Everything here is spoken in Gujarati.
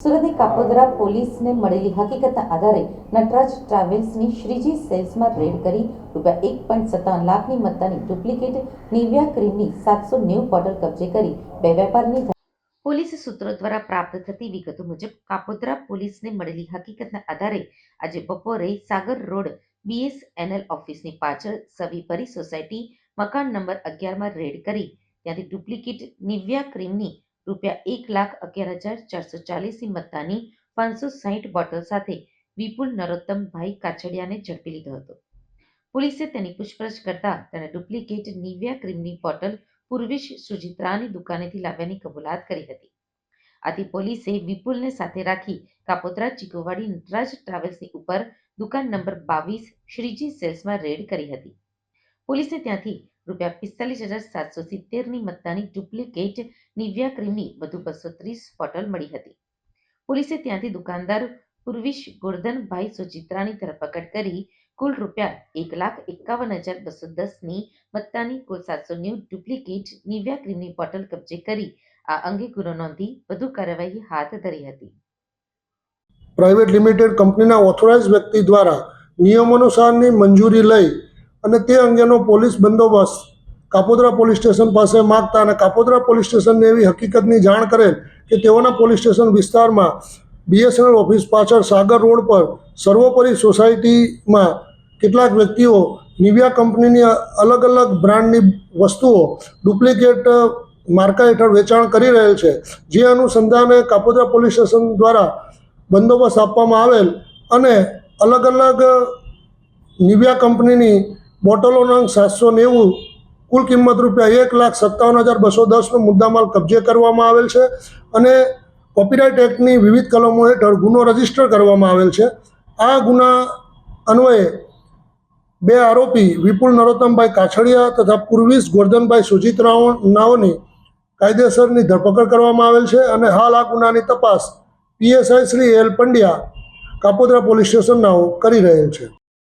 સુરતની કાપોદ્રા પોલીસને મળેલી હકીકતના આધારે નટરાજ ટ્રાવેલ્સની શ્રીજી સેલ્સમાં રેડ કરી ₹1.57 લાખની મત્તાની ડુપ્લિકેટ નિવિયા ક્રીમની 790 બોટલ કબજે કરી બે વેપારની પોલીસ સૂત્રો દ્વારા પ્રાપ્ત થતી વિગતો મુજબ કાપોદ્રા પોલીસને મળેલી હકીકતના આધારે આજે બપોરે સાગર રોડ BSNL ઓફિસની પાછળ સવીપરી સોસાયટી મકાન નંબર 11માં રેડ કરી ત્યાંથી ડુપ્લિકેટ નિવિયા ક્રીમની ₹1,11,440ની મત્તાની 560 બોટલ સાથે વિપુલ નરોત્તમભાઈ કાછડિયાને ઝડપી લીધો હતો. પોલીસે તેની પૂછપરછ કરતા તેણે ડુપ્લિકેટ નિવિયા ક્રીમની બોટલ પૂર્વેશ સુજિત્રાની દુકાનેથી લાવ્યાની કબૂલાત કરી હતી. આથી પોલીસે વિપુલને સાથે રાખી કાપોદ્રા ચીકુવાડી નટરાજ ટ્રાવેલ્સની ઉપર દુકાન નંબર 22 શ્રીજી સેલ્સમાં રેડ કરી હતી. પોલીસને ત્યાંથી ₹45,770ની મત્તાની ડુપ્લિકેટ નિવિયા ક્રીમની વધુ 230 બોટલ મળી હતી. પોલીસે ત્યાંથી દુકાનદાર પૂર્વેશ ગોરધનભાઈ સુજિત્રાની ધરપકડ કરી કુલ ₹1,51,210ની મત્તાની કુલ 790 ડુપ્લિકેટ નિવિયા ક્રીમની બોટલ કબજે કરી આ અંગે ગુનો નોંધી વધુ કાર્યવાહી હાથ ધરી હતી. પ્રાઇવેટ લિમિટેડ કંપનીના ઓથોરાઇઝ વ્યક્તિ દ્વારા નિયમાનુસારની મંજૂરી લઈ અને તે અંગેનો પોલીસ બંદોબસ્ત કાપોદ્રા પોલીસ સ્ટેશન પાસે માગતા અને કાપોદ્રા પોલીસ સ્ટેશનને એવી હકીકતની જાણ કરેલ કે તેઓના પોલીસ સ્ટેશન વિસ્તારમાં BSNL ઓફિસ પાછળ સાગર રોડ પર સર્વોપરી સોસાયટીમાં કેટલાક વ્યક્તિઓ નિવિયા કંપનીની અલગ અલગ બ્રાન્ડની વસ્તુઓ ડુપ્લિકેટ માર્કા હેઠળ વેચાણ કરી રહેલ છે. જે અનુસંધાને કાપોદ્રા પોલીસ સ્ટેશન દ્વારા બંદોબસ્ત આપવામાં આવેલ અને અલગ અલગ નિવિયા કંપનીની બોટલોનો 790 કુલ કિંમત ₹1,57,210નો મુદ્દામાલ કબજે કરવામાં આવેલ છે અને કોપીરાઇટ એક્ટની વિવિધ કલમો હેઠળ ગુનો રજીસ્ટર કરવામાં આવેલ છે. આ ગુના અન્વયે બે આરોપી વિપુલ નરોત્તમભાઈ કાછડિયા તથા પૂર્વેશ ગોરધનભાઈ સુજિત્રાઓની કાયદેસરની ધરપકડ કરવામાં આવેલ છે અને હાલ આ ગુનાની તપાસ PSI Shri L. Pandya Kapodra police સ્ટેશનનાઓ કરી રહેલ છે.